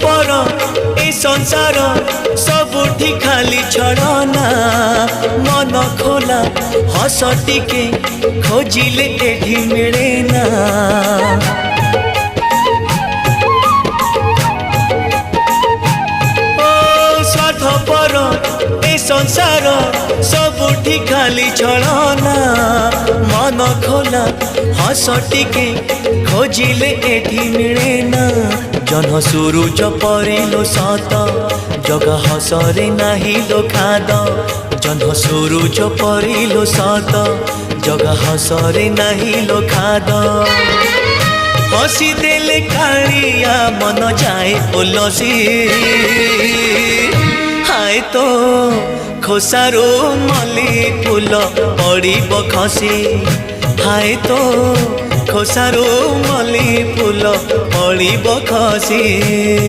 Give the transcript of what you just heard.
पर ए संसार सबुठी खाली छड़ना मन खोला हस टिके खोजिले एठी मिले ना स्वार्थ पर ए संसार सबुठी खाली छड़ना मन खोला हस टिके खोजिले एठी मिले ना जन सुरुज परिलो सत जग हसरे नाही लो खाद जन सुरुज परिलो सत जग हसरे नाही लो खाद हसी देले कालिया मन जाए उलसी हाय तो खोसारो मली फूल पड़िब खसी हाय तो खोसारो मली फूल पड़िब खसी।